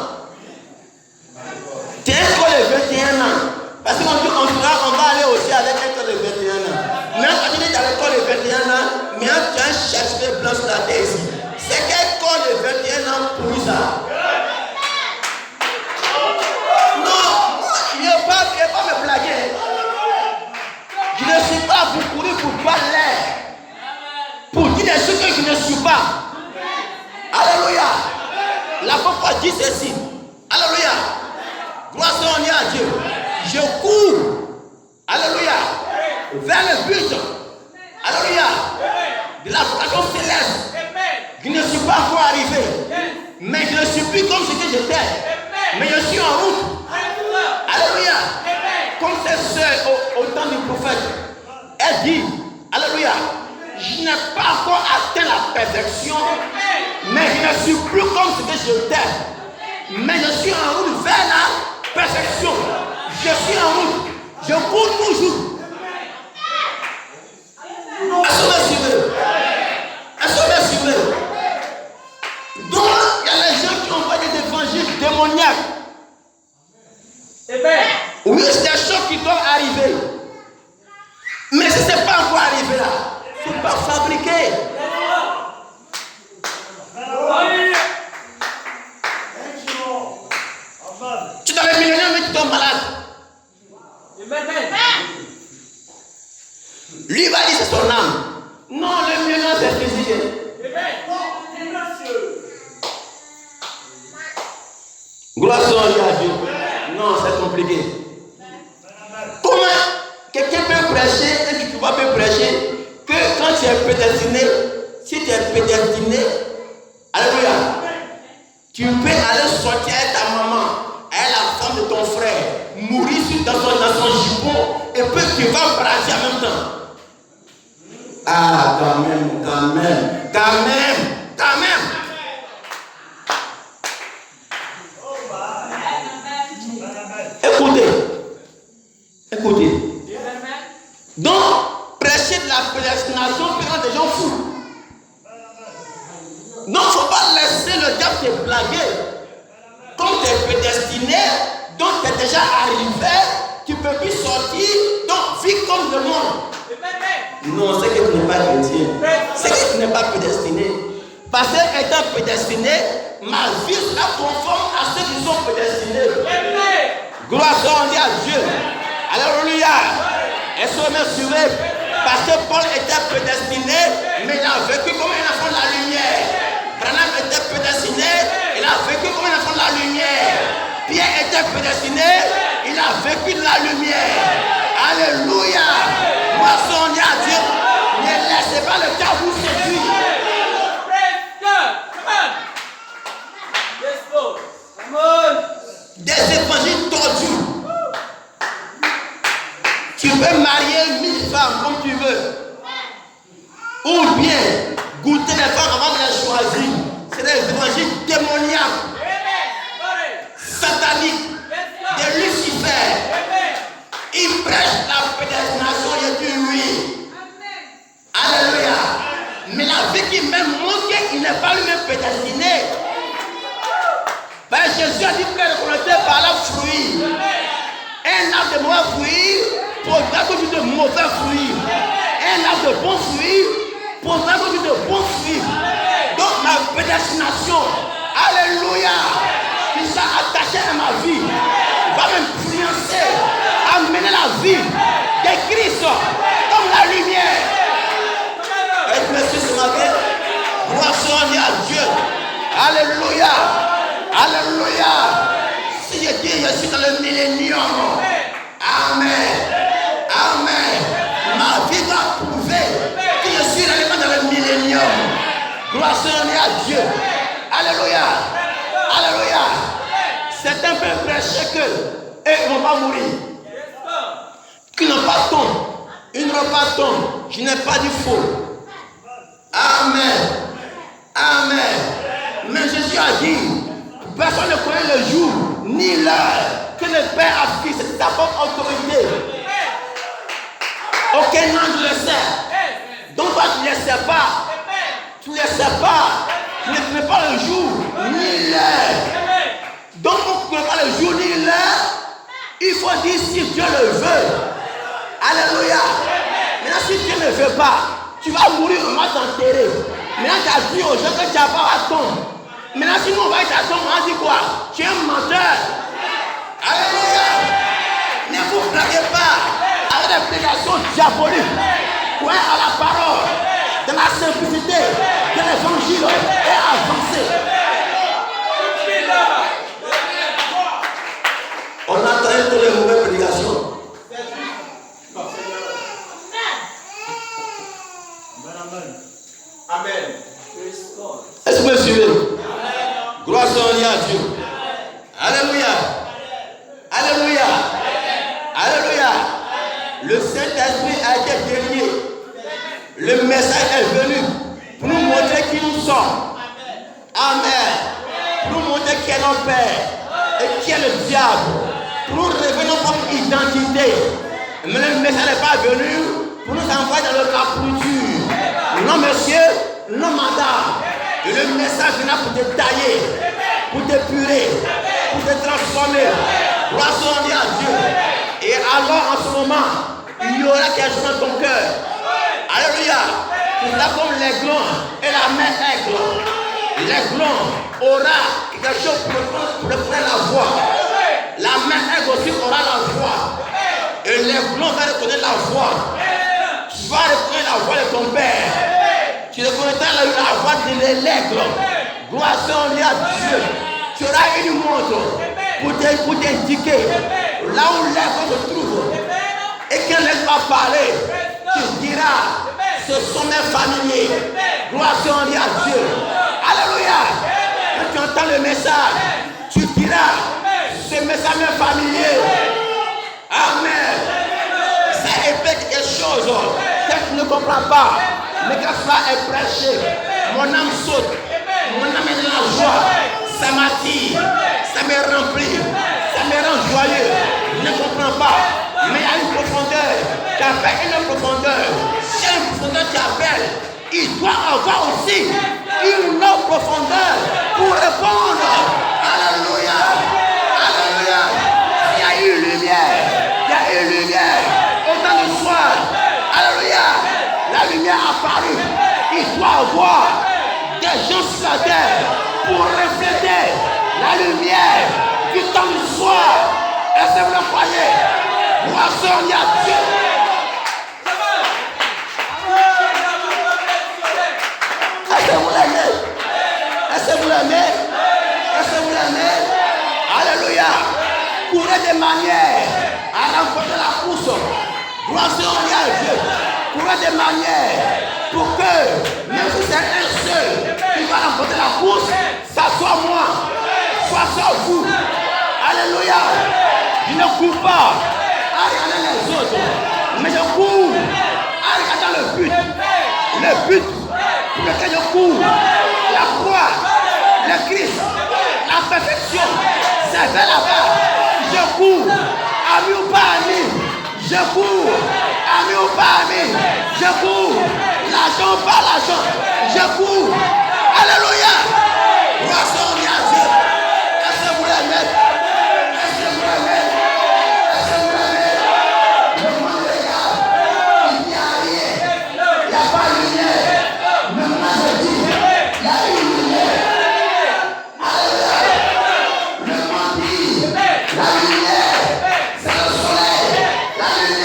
Tu es encore les 21 ans. Parce qu'on dit qu'on va aller aussi avec un corps de 21 ans. Mais quand tu es dans l'école de 21 ans, mais tu as un Shakespeare blanc sur la tête ici. C'est quel corps de 21 ans pour lui ça? Il ne faut pas me blaguer. Je ne suis pas pour courir pour boire l'air. Pour dire des choses que je ne suis pas. Alléluia. La parole dit ceci. Alléluia. Gloire soit à Dieu. Je cours. Alléluia. Vers le but. Alléluia. De la vocation céleste. Je ne suis pas encore arrivé. Mais je ne suis plus comme ce que j'étais. Mais je suis en route. Alléluia. Comme ces sœurs au temps du prophète, elle dit, alléluia, je n'ai pas encore atteint la perfection, mais je ne suis plus comme ce que j'étais. Mais je suis en route vers la perfection. Je suis en route. Je cours toujours. Est-ce que vous suivez? Est-ce que vous suivez? Donc, il y a les gens qui envoient des évangiles démoniaques. Oui, c'est des choses qui doivent arriver. Mais si ce n'est pas encore arrivé là, il ne faut pas fabriquer. Tu es dans le millénaire, mais tu tombes malade. Lui va dire c'est son âme. Non, le millénaire c'est physique. Gloire soit à Dieu. Non, c'est compliqué. Comment quelqu'un peut prêcher et tu ne peux pas prêcher que quand tu es prédestiné, si tu es prédestiné, alléluia, tu peux aller sortir avec ta maman, avec la femme de ton frère, mourir dans son jupon et puis tu vas braser en même temps. Ah, quand même. Écoutez. Donc, prêcher de la prédestination peut rendre des gens fous. Donc, il ne faut pas laisser le diable te blaguer. Comme tu es prédestiné, donc tu es déjà arrivé, tu ne peux plus sortir, donc vis comme le monde. Non, c'est que tu n'es pas chrétien. C'est que tu n'es pas prédestiné. Parce qu'étant prédestiné, ma vie sera conforme à ceux qui sont prédestinés. Gloire soit à Dieu. Alléluia. Est-ce que vous me suivez? Parce que Paul était prédestiné, mais il a vécu comme un enfant de la lumière. Branham était prédestiné, il a vécu comme un enfant de la lumière. Pierre était prédestiné, il a vécu de la lumière. Alléluia. Moi, son Dieu, ne laissez pas le diable vous séduire. Des évangiles tordus. Tu peux marier 1000 femmes comme tu veux. Ou bien goûter les femmes avant de les choisir. C'est des évangiles démoniaques, sataniques, de Lucifer. Ils prêchent la prédestination et du oui. Alléluia. Mais la vie qui même montre qu'il n'est pas lui-même prédestiné. Ben, Jésus a dit que le connaissait par la fruit. Un arbre de mauvais fruits produira comme de mauvais fruits. Un arbre de bons fruits produira comme de bons fruits. Donc ma prédestination, alléluia, qui s'est attachée à ma vie, va m'influencer. vie de Christ comme la lumière. Et merci ce matin. Gloire soit à Dieu. Alléluia. Alléluia. Si je dis, je suis dans le millénium. Amen. Amen. Ma vie doit prouver que je suis réellement dans le millénium. Gloire soit à Dieu. Alléluia. Alléluia. Certains peuvent prêcher que ils ne vont pas mourir. Qu'ils n'ont pas de tombe. Ils n'auront pas de tombe. Je n'ai pas dit faux. Amen. Amen. Mais Jésus a dit, personne ne connaît le jour ni l'heure que le Père a fixé. C'est sa propre autorité. Aucun ange ne le sait. Donc toi tu ne le sais pas. Tu ne le sais pas. Tu ne connais pas le jour ni l'heure. Donc on ne connaît pas le jour ni l'heure. Il faut dire si Dieu le veut. Alléluia. Maintenant si Dieu ne veut pas, tu vas mourir, on va t'enterrer. Maintenant tu as dit aux gens que tu n'as pas à tombe. Maintenant si nous on va être à tombe, on va dire quoi? Tu es un menteur. Alléluia. Ne vous blaguez pas avec des prédications diaboliques. Croyez à la parole, dans la simplicité de l'évangile et avancez. On entend toutes les mauvaises prédications. Amen. Est-ce que vous me suivez? Gloire soit à Dieu. Alléluia. Alléluia. Alléluia. Le Saint-Esprit a été délié. Le message est venu pour nous montrer qui nous sommes. Amen. Pour nous montrer qui est notre Père et qui est le diable. Pour nous révéler notre identité. Mais le message n'est pas venu pour nous envoyer dans le capouture. Non, monsieur, non, madame. Et le message vient pour te tailler, pour te purer, pour te transformer. Gloire soit à Dieu. Et alors, en ce moment, il y aura quelque chose dans ton cœur. Alléluia. C'est là comme l'aiglon et la main aigle. L'aiglon aura quelque chose pour prendre la voix. La main aigle aussi aura la voix. Et l'aiglon va reconnaître la voix. Tu vas reconnaître la voix de ton Père. Tu reconnaîtras la voix de l'aigle. Gloire soit à Dieu. Tu auras une montre pour t'indiquer là où l'aigle se trouve. Et quand l'aigle va parler, tu diras, ce sont mes familiers. Gloire soit à Dieu. Alléluia. Quand tu entends le message, tu diras, ce message m'est familier. Amen. Ça répète quelque chose que tu ne comprends pas. Mais quand cela est prêché, mon âme saute, mon âme est dans la joie, ça m'attire, ça me remplit, ça me rend joyeux. Je ne comprends pas, mais il y a une profondeur qui appelle une profondeur. Si il y a une profondeur qui appelle, il doit avoir aussi une autre profondeur pour répondre. Alléluia, alléluia. Il y a une lumière, il y a une lumière au temps du soir. Alléluia. La lumière apparue. Il doit avoir des gens sur la terre pour refléter la lumière du temps du soir. Est-ce que vous le croyez? Gloire soit à Dieu. Est-ce que vous l'aimez? Est-ce que vous l'aimez? Est-ce que vous l'aimez? Alléluia. Courez de manière à remporter la course. Gloire soit à Dieu. Courez de manière pour que, même si c'est un seul qui va remporter la course, ça soit moi, soit vous. Alléluia. Je ne cours pas à regarder les autres, mais je cours à regarder le but. Le but pour lequel je cours, la croix, le Christ, la perfection, c'est vers là-bas. Je cours, ami ou pas ami, je cours. Ami ou pas ami, je cours. L'argent ou pas l'argent, je cours. Alléluia. Gloire soit à Dieu. Est-ce que vous l'aimez? Est-ce que vous l'aimez? Est-ce que vous l'aimez? Le monde regarde, il n'y a rien. Il n'y a pas de lumière. Mais moi je dis, il y a une lumière. Alléluia. Le monde dit, la lumière, c'est le soleil. La lumière.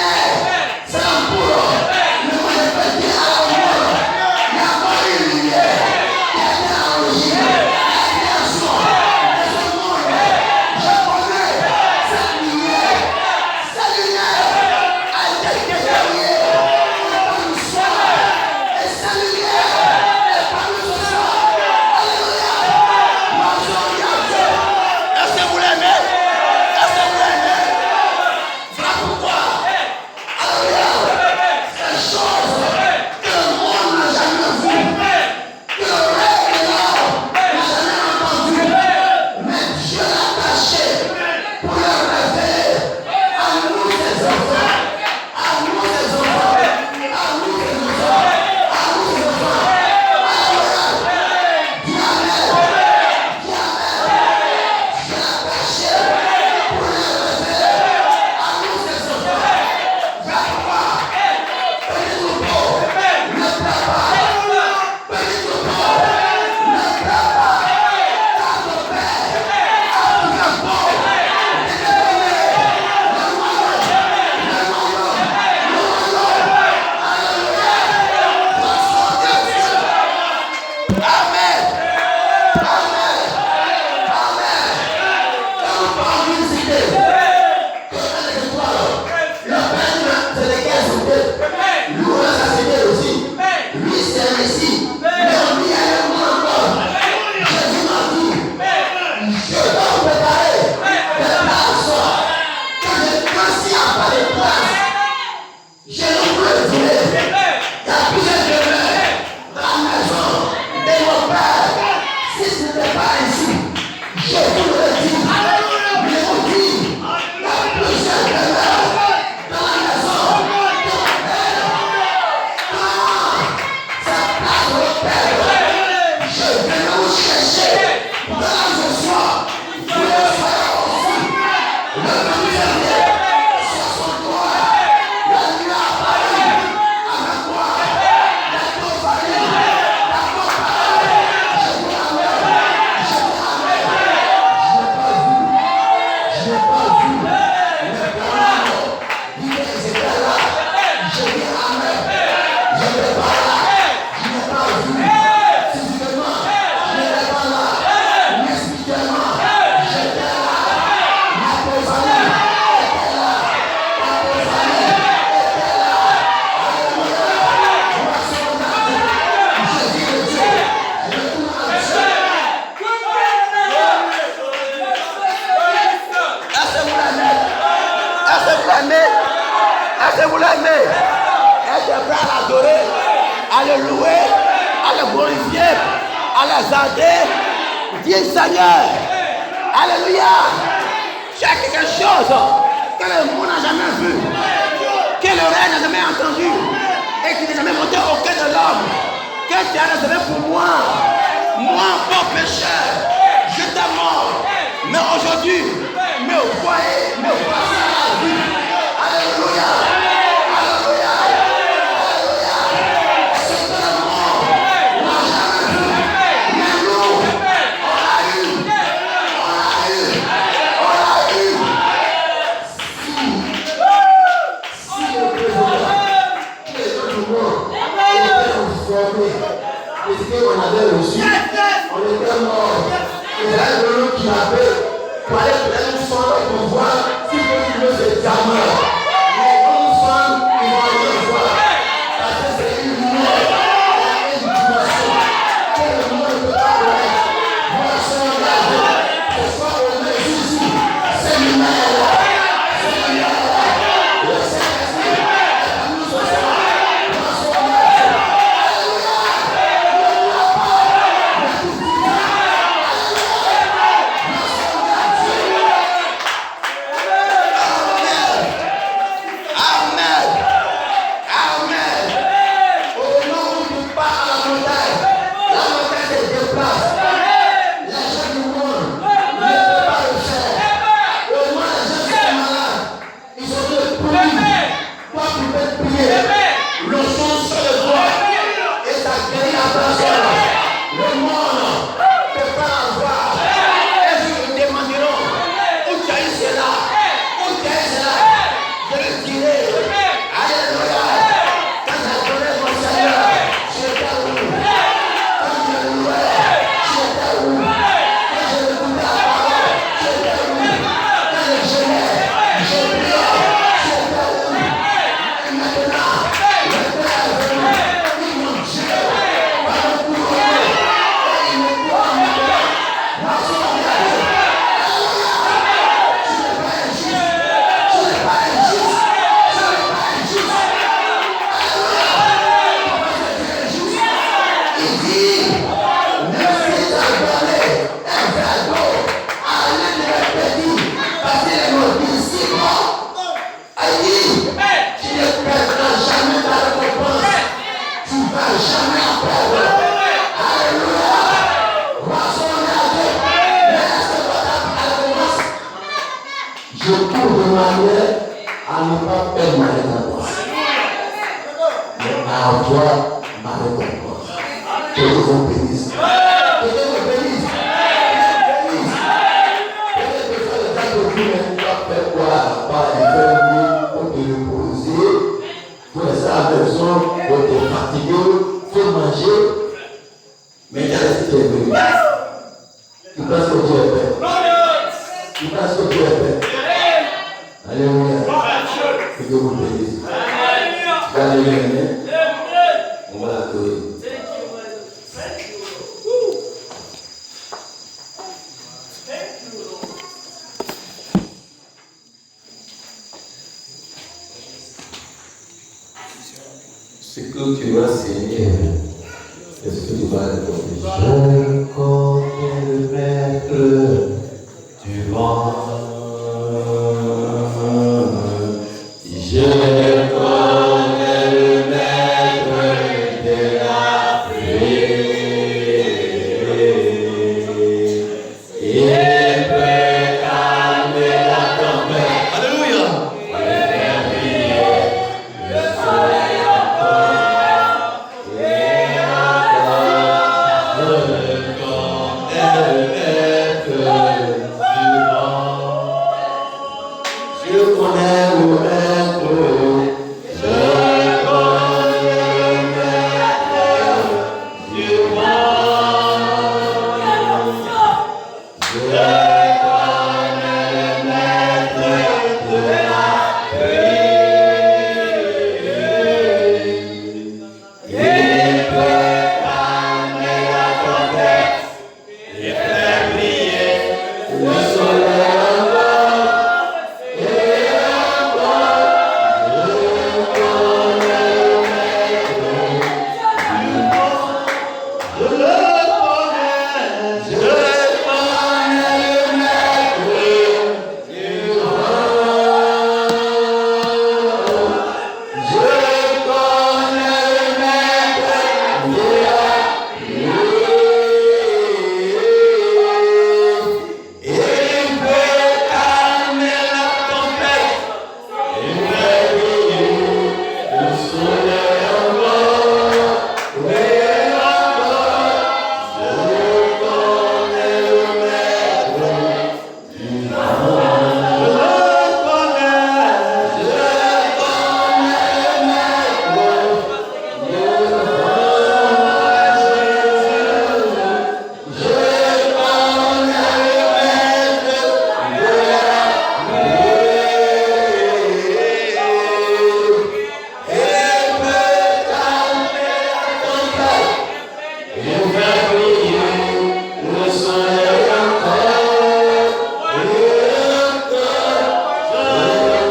Est-ce que vous l'aimez? Est-ce que vous prêt à l'adorer, à le louer, à le glorifier, à l'exalter? Dis Seigneur, alléluia. Tu as quelque chose que le monde n'a jamais vu, que l'oreille n'a jamais entendu et qui n'est jamais monté au cœur de l'homme, que tu as réservé pour moi, pauvre pécheur. Je t'aime, mais aujourd'hui, me voyez à la vie. Alléluia. Alléluia. Alléluia. C'est tellement, on n'a jamais vu. Mais nous, on l'a eu. On l'a eu. On l'a eu. Si le président, qui est dans le monde, était formé, et ce qu'on avait reçu, on était mort. Il y a un homme qui m'appelle pour aller peut-être nous fendre pour voir si tu veux ce diamant. Mais quand nous sommes, ils vont aller voir. Parce que c'est une lumière, une dimension que le monde ne peut pas connaître. Moi, je suis engagé. Pourquoi on est ici? C'est lumière-là. C'est lumière-là. Le Saint-Esprit est à nous ce soir. Moi, je suis engagé. Alléluia. Ne l'a pas. Ne tout dit. Amen. Amen. Au nom du Père à la montagne se déplace. Les gens du monde ne peuvent pas le faire. Au moins les gens qui sont malades, ils sont de prier. Toi tu peux prier. Le son sur le doigt et ça guérit la personne. Le monde ne peut pas la voir. Et je vous demanderont où tu as eu cela. Où tu as eu cela. Je le dirai. Alléluia. Quand j'ai donné mon Seigneur, j'étais où? Quand je le louais, j'étais où? Quand je écoutais la parole, j'étais où? Quand je jeûnais, je priais, j'étais où? Et maintenant, le Père est venu, il m'ont tué par le couronne et il me doit en moi. Moi, je suis engagé. Alléluia. Je n'ai pas injuste. Je n'ai pas injuste. Je n'ai pas injuste. Alléluia. Parce que tu es juste. Il dit, ne fais pas donner un verre d'eau à l'un de mes petits, parce qu'il est mon disciple. Il dit, tu ne perdras jamais ta récompense. Tu ne vas jamais en perdre. Alléluia. Voici on est avec. Mais est-ce que votre récompense? Je trouve de manière à ne pas perdre ma récompense. Mais à avoir ma récompense. Que Dieu vous bénisse. Que Dieu vous bénisse. Peut-être que ça le temps de Dieu, mais tu vas faire quoi? Pas un faire nuit pour te reposer, pour rester à la maison, pour te fatiguer, pour manger. Mais il y a resté qui est venu. Tu penses que Dieu est père? Tu penses que Dieu est père? Alléluia. Que Dieu vous bénisse. Tu vas lever les mains. On va l'adorer. Ce que tu vas saigner, c'est ce que tu vas accomplir. Je connais le maître du vent. Je connais le maître de la pluie. Il peut calmer la tempête. Alléluia. Le soleil encore. Et encore. Je connais le maître du vent. Je connais le maître. Je connais le maître du vent. Je connais le maître de la pluie. Il peut calmer la tempête et faire briller le soleil encore. Et encore, je connais le maître du vent. Je le connais, je connais le maître du vent. Je connais le maître de la pluie. Il peut calmer la tempête et faire briller le soleil encore. Et encore, je connais le maître du vent. Je le connais, je connais le maître du vent. Je connais le maître de la pluie. Il peut calmer la tempête et faire briller le soleil encore. Et encore, je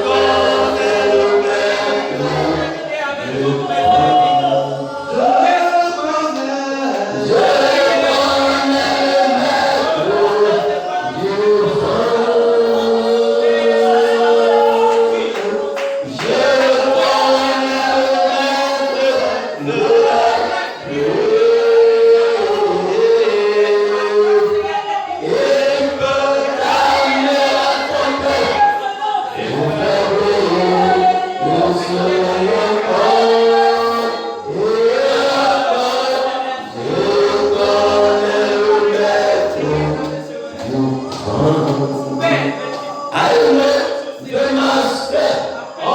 connais le maître du vent. Je connais le maître du vent. Je connais le maître de la pluie. Il peut calmer la tempête et faire briller le soleil encore. Et encore, je connais le maître du vent. Alléluia, the master. Oh,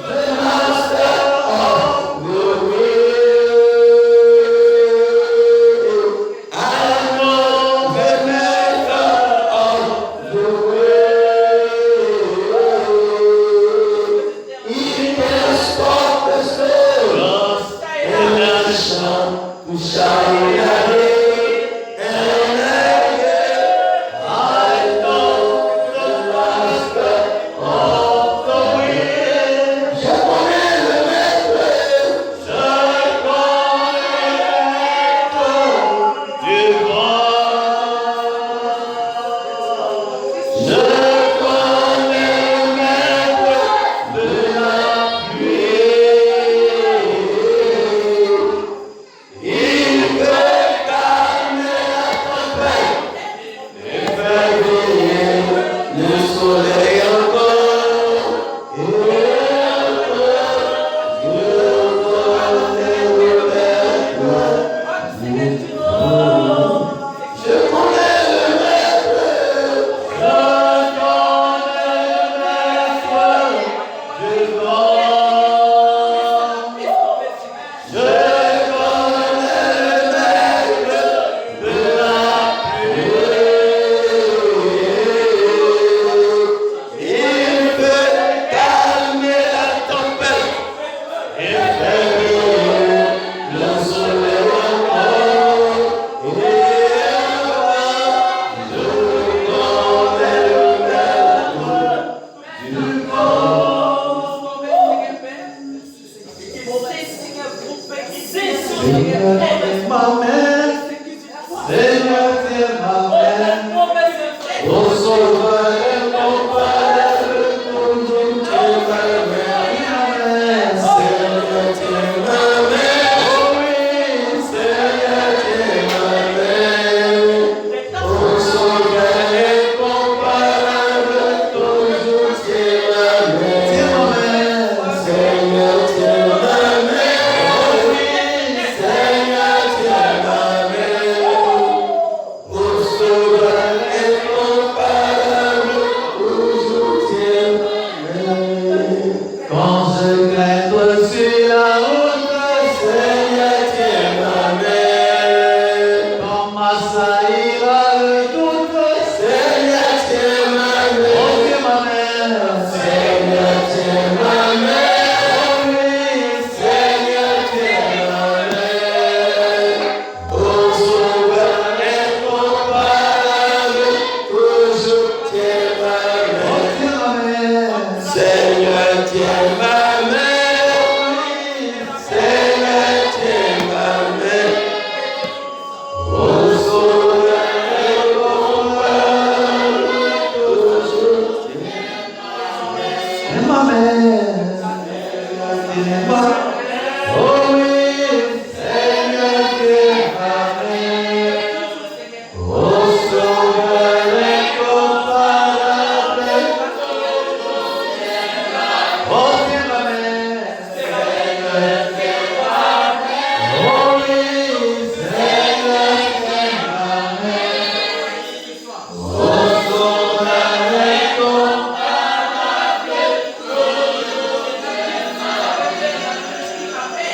the master of the will. I know the maker of the will. He can stop the storms and the sun to shine again and again. I know the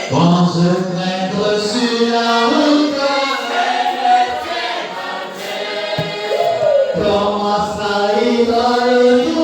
Quand je craindre sur la route, comment ça ira le